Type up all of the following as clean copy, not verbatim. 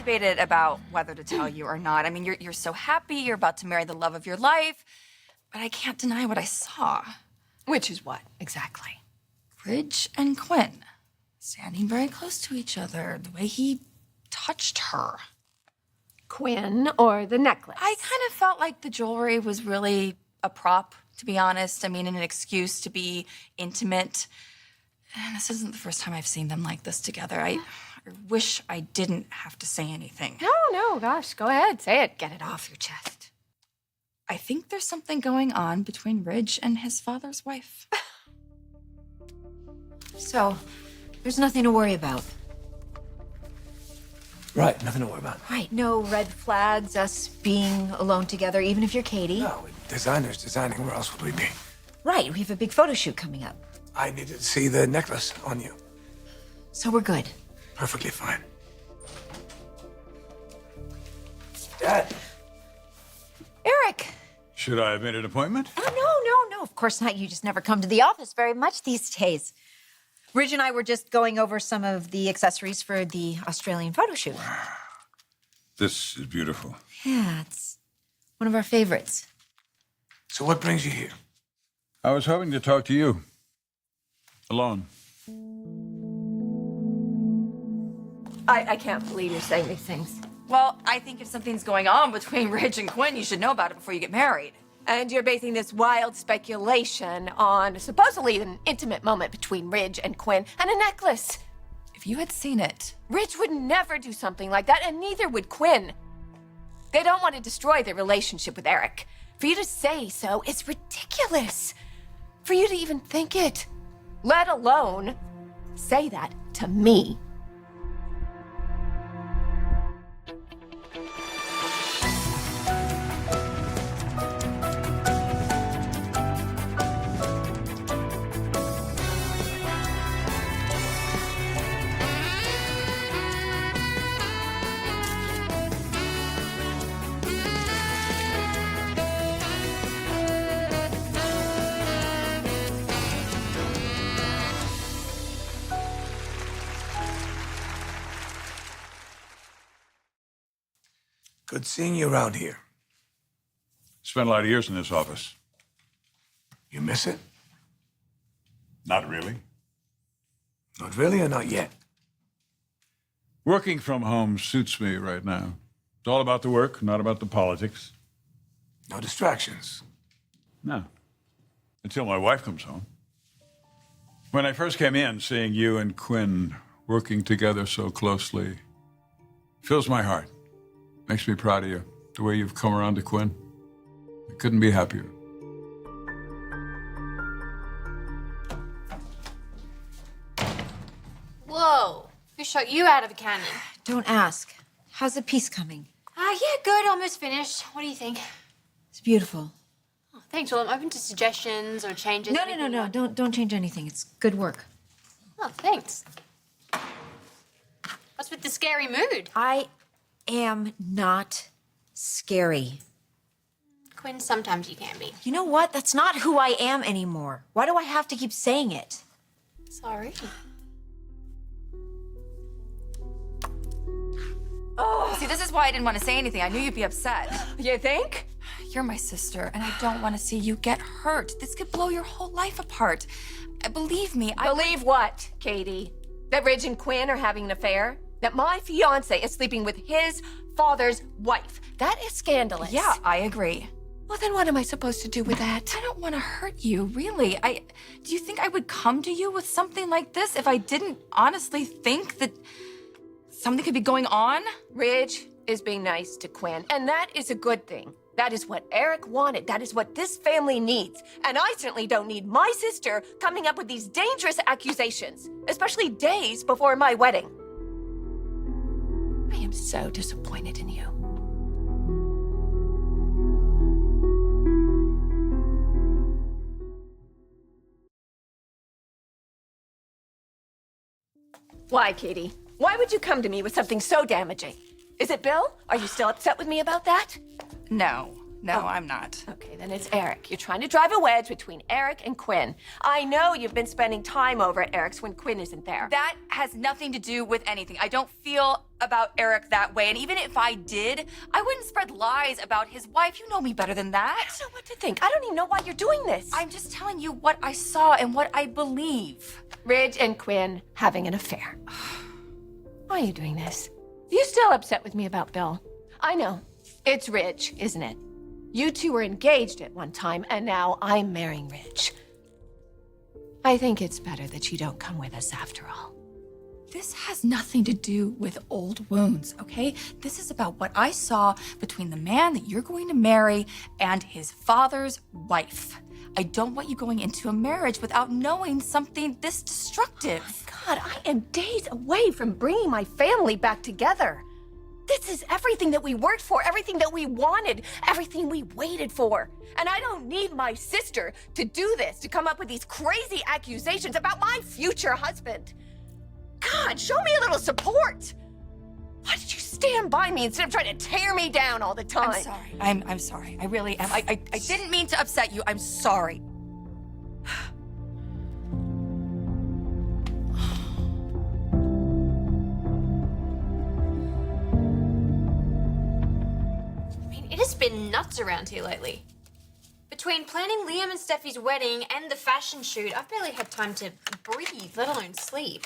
debated about whether to tell you or not. I mean, you're so happy, you're about to marry the love of your life, but I can't deny what I saw. Which is what, exactly? Ridge and Quinn, standing very close to each other, the way he touched her. Quinn or the necklace? I kind of felt like the jewelry was really a prop, to be honest. I mean, an excuse to be intimate. And this isn't the first time I've seen them like this together. I wish I didn't have to say anything. No, gosh, go ahead, say it. Get it off your chest. I think there's something going on between Ridge and his father's wife. So, there's nothing to worry about. Right, nothing to worry about. Right, no red flags, us being alone together, even if you're Katie. No, designers designing, where else would we be? Right, we have a big photo shoot coming up. I needed to see the necklace on you. So we're good. Perfectly fine. Dad. Eric! Should I have made an appointment? Oh, no, of course not. You just never come to the office very much these days. Ridge and I were just going over some of the accessories for the Australian photo shoot. This is beautiful. Yeah, it's one of our favorites. So what brings you here? I was hoping to talk to you. Alone. I can't believe you're saying these things. Well, I think if something's going on between Ridge and Quinn, you should know about it before you get married. And you're basing this wild speculation on supposedly an intimate moment between Ridge and Quinn and a necklace. If you had seen it. Ridge would never do something like that, and neither would Quinn. They don't want to destroy their relationship with Eric. For you to say so is ridiculous. For you to even think it, let alone say that to me. Good seeing you around here. Spent a lot of years in this office. You miss it? Not really. Not really or not yet? Working from home suits me right now. It's all about the work, not about the politics. No distractions. No. Until my wife comes home. When I first came in, seeing you and Quinn working together so closely fills my heart. Makes me proud of you, the way you've come around to Quinn. I couldn't be happier. Whoa, who shot you out of a cannon? Don't ask. How's the piece coming? Yeah, good, almost finished. What do you think? It's beautiful. Oh, thanks, well, I'm open to suggestions or changes. No, anything you want. don't change anything. It's good work. Oh, thanks. What's with the scary mood? I am not scary. Quinn, sometimes you can be. You know what? That's not who I am anymore. Why do I have to keep saying it? Sorry. See, this is why I didn't want to say anything. I knew you'd be upset. You think? You're my sister, and I don't want to see you get hurt. This could blow your whole life apart. Believe me, I Believe what, Katie? That Ridge and Quinn are having an affair? That my fiance is sleeping with his father's wife? That is scandalous. Yeah, I agree. Well, then what am I supposed to do with that? I don't want to hurt you, really. Do you think I would come to you with something like this if I didn't honestly think that something could be going on? Ridge is being nice to Quinn, and that is a good thing. That is what Eric wanted. That is what this family needs. And I certainly don't need my sister coming up with these dangerous accusations, especially days before my wedding. I am so disappointed in you. Why, Katie? Why would you come to me with something so damaging? Is it Bill? Are you still upset with me about that? No. No, I'm not. Okay, then it's Eric. You're trying to drive a wedge between Eric and Quinn. I know you've been spending time over at Eric's when Quinn isn't there. That has nothing to do with anything. I don't feel about Eric that way. And even if I did, I wouldn't spread lies about his wife. You know me better than that. I don't know what to think. I don't even know why you're doing this. I'm just telling you what I saw and what I believe. Ridge and Quinn having an affair. Why are you doing this? You still upset with me about Bill? I know. It's Ridge, isn't it? You two were engaged at one time, and now I'm marrying Ridge. I think it's better that you don't come with us after all. This has nothing to do with old wounds, okay? This is about what I saw between the man that you're going to marry and his father's wife. I don't want you going into a marriage without knowing something this destructive. God, I am days away from bringing my family back together. This is everything that we worked for, everything that we wanted, everything we waited for. And I don't need my sister to do this, to come up with these crazy accusations about my future husband. God, show me a little support. Why did you stand by me instead of trying to tear me down all the time? I'm sorry. I'm sorry. I really am. I didn't mean to upset you. I'm sorry. I mean, it has been nuts around here lately. Between planning Liam and Steffi's wedding and the fashion shoot, I've barely had time to breathe, let alone sleep.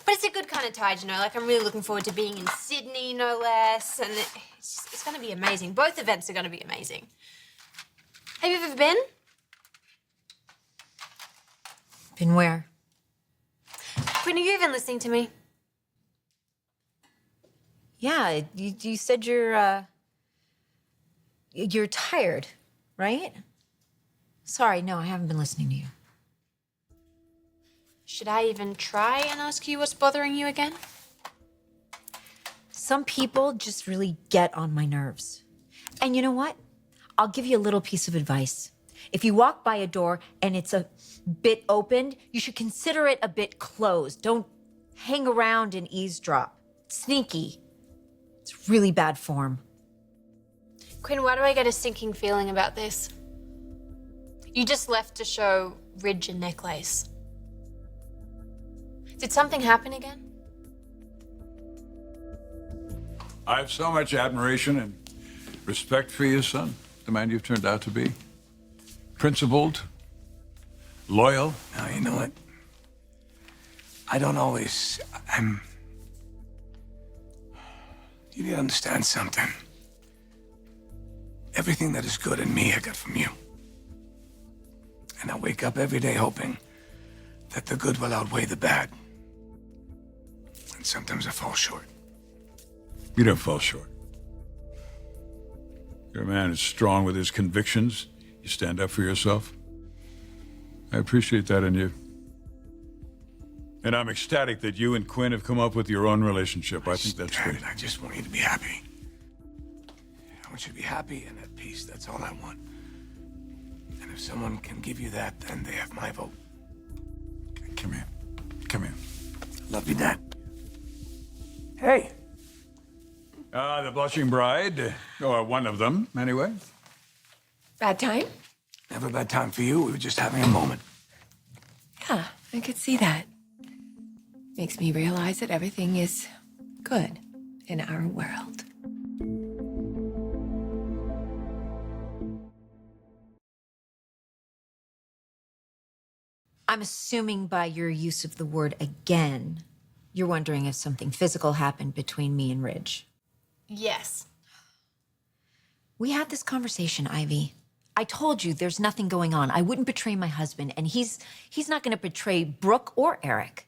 But it's a good kind of tide, you know, like I'm really looking forward to being in Sydney, no less, and it's going to be amazing. Both events are going to be amazing. Have you ever been? Been where? Quinn, are you even listening to me? Yeah, you said you're tired, right? Sorry, no, I haven't been listening to you. Should I even try and ask you what's bothering you again? Some people just really get on my nerves. And you know what? I'll give you a little piece of advice. If you walk by a door and it's a bit opened, you should consider it a bit closed. Don't hang around and eavesdrop. It's sneaky. It's really bad form. Quinn, why do I get a sinking feeling about this? You just left to show Ridge a necklace. Did something happen again? I have so much admiration and respect for you, son, the man you've turned out to be. Principled, loyal. Now, you know what? I don't always... You need to understand something. Everything that is good in me I got from you. And I wake up every day hoping that the good will outweigh the bad. And sometimes I fall short. You don't fall short. You're a man who's strong with his convictions. You stand up for yourself. I appreciate that in you. And I'm ecstatic that you and Quinn have come up with your own relationship. I think that's great. I just want you to be happy. I want you to be happy and at peace. That's all I want. And if someone can give you that, then they have my vote. Come here. Come here. Love you, Dad. Hey. The blushing bride, or one of them, anyway. Bad time? Never a bad time for you. We were just having a moment. Yeah, I could see that. Makes me realize that everything is good in our world. I'm assuming by your use of the word again, you're wondering if something physical happened between me and Ridge. Yes. We had this conversation, Ivy. I told you there's nothing going on. I wouldn't betray my husband, and he's not going to betray Brooke or Eric.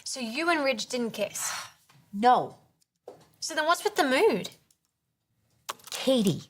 So you and Ridge didn't kiss. No. So then what's with the mood? Katie,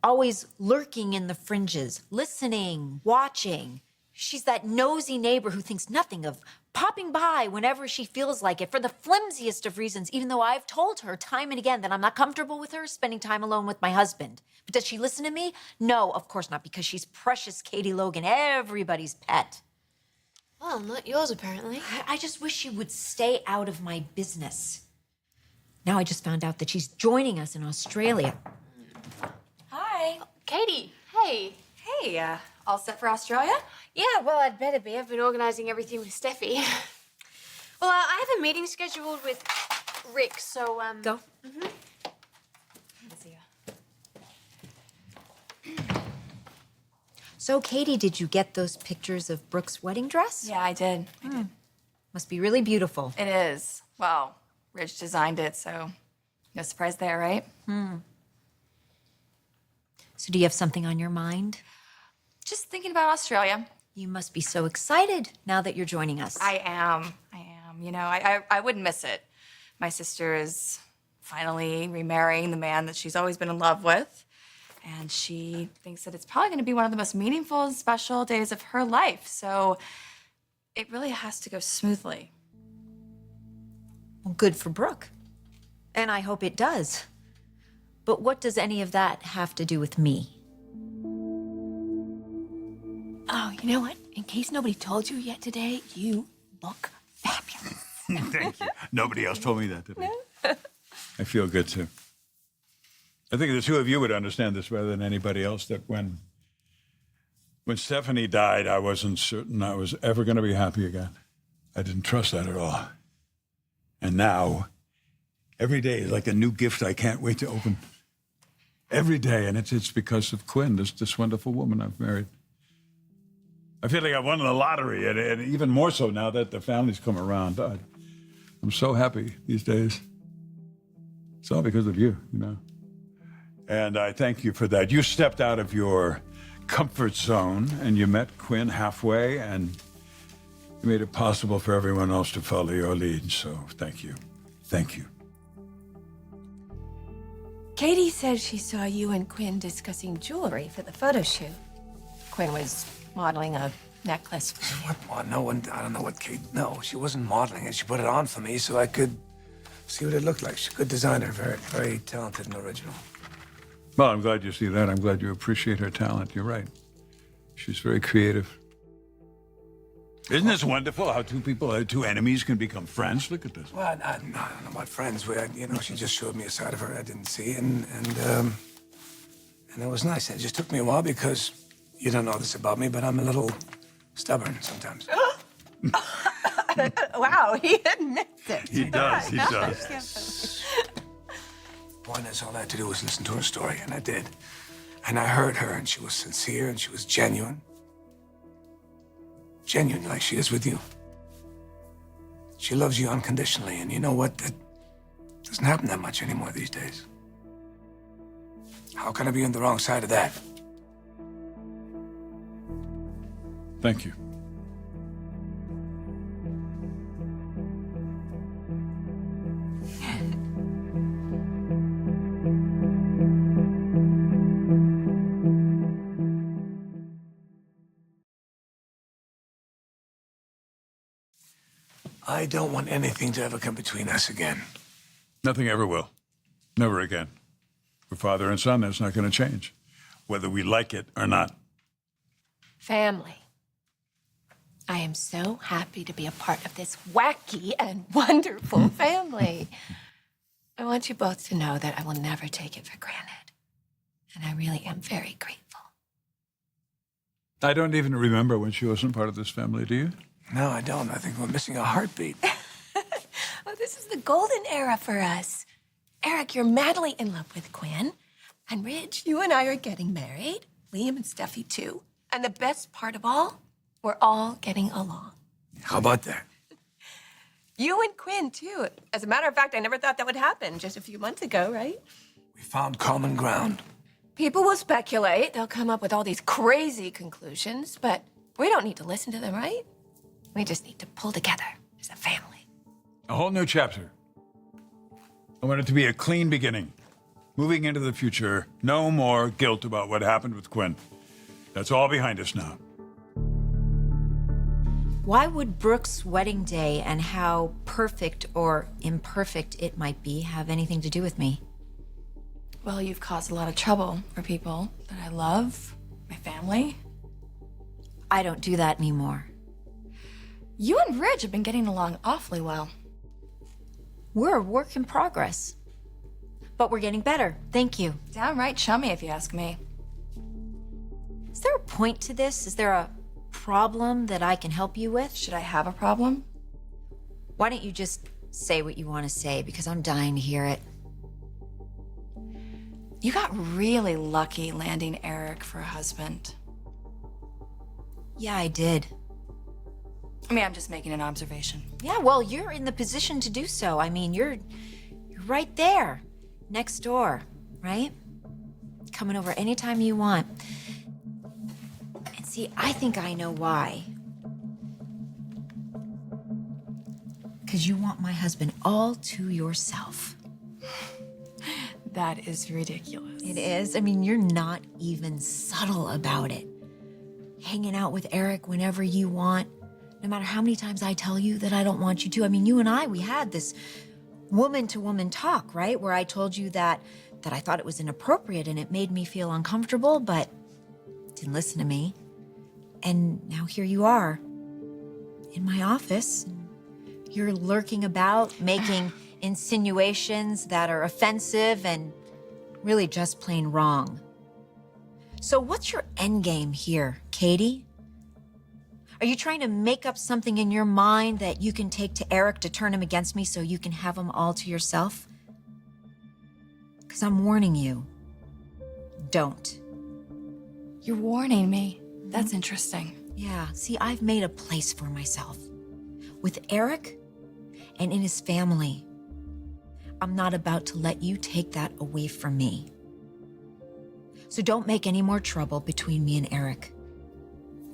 always lurking in the fringes, listening, watching. She's that nosy neighbor who thinks nothing of popping by whenever she feels like it for the flimsiest of reasons, even though I've told her time and again that I'm not comfortable with her spending time alone with my husband. But does she listen to me? No, of course not, because she's precious Katie Logan, everybody's pet. Well, not yours, apparently. I just wish she would stay out of my business. Now I just found out that she's joining us in Australia. Hi. Katie, hey. Hey, all set for Australia? Yeah, well, I'd better be. I've been organising everything with Steffi. Well, I have a meeting scheduled with Rick, so, Go. So, Katie, did you get those pictures of Brooke's wedding dress? Yeah, I did. Must be really beautiful. It is. Well, Ridge designed it, so no surprise there, right? So, do you have something on your mind? Just thinking about Australia. You must be so excited now that you're joining us. I am. You know, I wouldn't miss it. My sister is finally remarrying the man that she's always been in love with. And she thinks that it's probably going to be one of the most meaningful and special days of her life. So it really has to go smoothly. Well, good for Brooke. And I hope it does. But what does any of that have to do with me? Oh, you know what? In case nobody told you yet today, you look fabulous. Thank you. Nobody else told me that, did they? I feel good, too. I think the two of you would understand this better than anybody else, that when Stephanie died, I wasn't certain I was ever going to be happy again. I didn't trust that at all. And now, every day is like a new gift I can't wait to open. Every day, and it's because of Quinn, this wonderful woman I've married. I feel like I won the lottery, and even more so now that the family's come around. I'm so happy these days. It's all because of you, you know. And I thank you for that. You stepped out of your comfort zone, and you met Quinn halfway, and you made it possible for everyone else to follow your lead. So thank you. Thank you. Katie said she saw you and Quinn discussing jewelry for the photo shoot. Quinn was modeling a necklace. What? No one, I don't know what Kate, no, she wasn't modeling it. She put it on for me so I could see what it looked like. She's a good designer, very, very talented and original. Well, I'm glad you see that. I'm glad you appreciate her talent. You're right. She's very creative. Isn't this wonderful how two enemies can become friends? Look at this. Well, I don't know about friends. She just showed me a side of her I didn't see, and it was nice. It just took me a while because you don't know this about me, but I'm a little stubborn sometimes. Wow, he admits it. He does. He does. One is all I had to do was listen to her story, and I did. And I heard her, and she was sincere, and she was genuine. Genuine like she is with you. She loves you unconditionally, and you know what? That doesn't happen that much anymore these days. How can I be on the wrong side of that? Thank you. I don't want anything to ever come between us again. Nothing ever will. Never again. For father and son, that's not going to change, whether we like it or not. Family. I am so happy to be a part of this wacky and wonderful family. I want you both to know that I will never take it for granted. And I really am very grateful. I don't even remember when she wasn't part of this family, do you? No, I don't. I think we're missing a heartbeat. Oh, this is the golden era for us. Eric, you're madly in love with Quinn. And Ridge, you and I are getting married. Liam and Steffi, too. And the best part of all, we're all getting along. How about that? You and Quinn, too. As a matter of fact, I never thought that would happen just a few months ago, right? We found common ground. People will speculate. They'll come up with all these crazy conclusions, but we don't need to listen to them, right? We just need to pull together as a family. A whole new chapter. I want it to be a clean beginning. Moving into the future, no more guilt about what happened with Quinn. That's all behind us now. Why would Brooke's wedding day and how perfect or imperfect it might be have anything to do with me? Well, you've caused a lot of trouble for people that I love, my family. I don't do that anymore. You and Ridge have been getting along awfully well. We're a work in progress. But we're getting better. Thank you. Downright chummy, if you ask me. there a point to this? Is there a problem that I can help you with? Should I have a problem? Why don't you just say what you want to say, because I'm dying to hear it. You got really lucky landing Eric for a husband. Yeah, I did. I mean, I'm just making an observation. Yeah, well, you're in the position to do so. I mean, you're right there, next door, right? Coming over anytime you want. And see, I think I know why. Because you want my husband all to yourself. That is ridiculous. It is. I mean, you're not even subtle about it. Hanging out with Eric whenever you want, no matter how many times I tell you that I don't want you to. I mean, you and I, we had this woman-to-woman talk, right? Where I told you that I thought it was inappropriate and it made me feel uncomfortable, but didn't listen to me. And now here you are in my office. You're lurking about, making insinuations that are offensive and really just plain wrong. So what's your end game here, Katie? Are you trying to make up something in your mind that you can take to Eric to turn him against me so you can have him all to yourself? Because I'm warning you, don't. You're warning me. That's interesting. Yeah, see, I've made a place for myself. With Eric and in his family. I'm not about to let you take that away from me. So don't make any more trouble between me and Eric,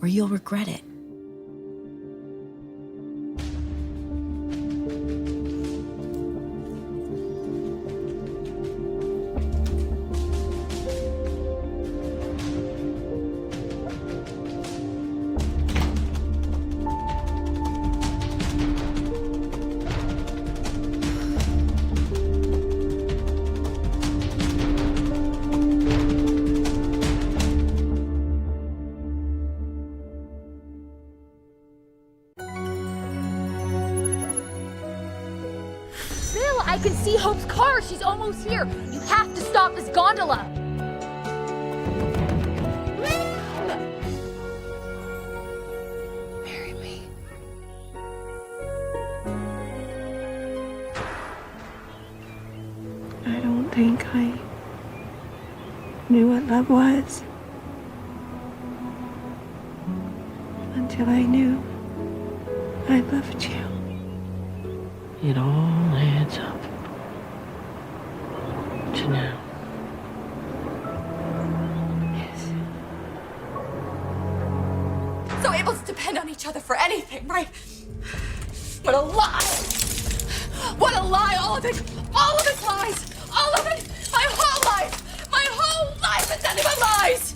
or you'll regret it. Bill, I can see Hope's car. She's almost here. You have to stop this gondola. Marry me. I don't think I knew what love was until I knew I loved you. It all adds up to now. Yes. So able to depend on each other for anything, right? What a lie! What a lie! All of it! All of it's lies! All of it! My whole life! My whole life is nothing but lies!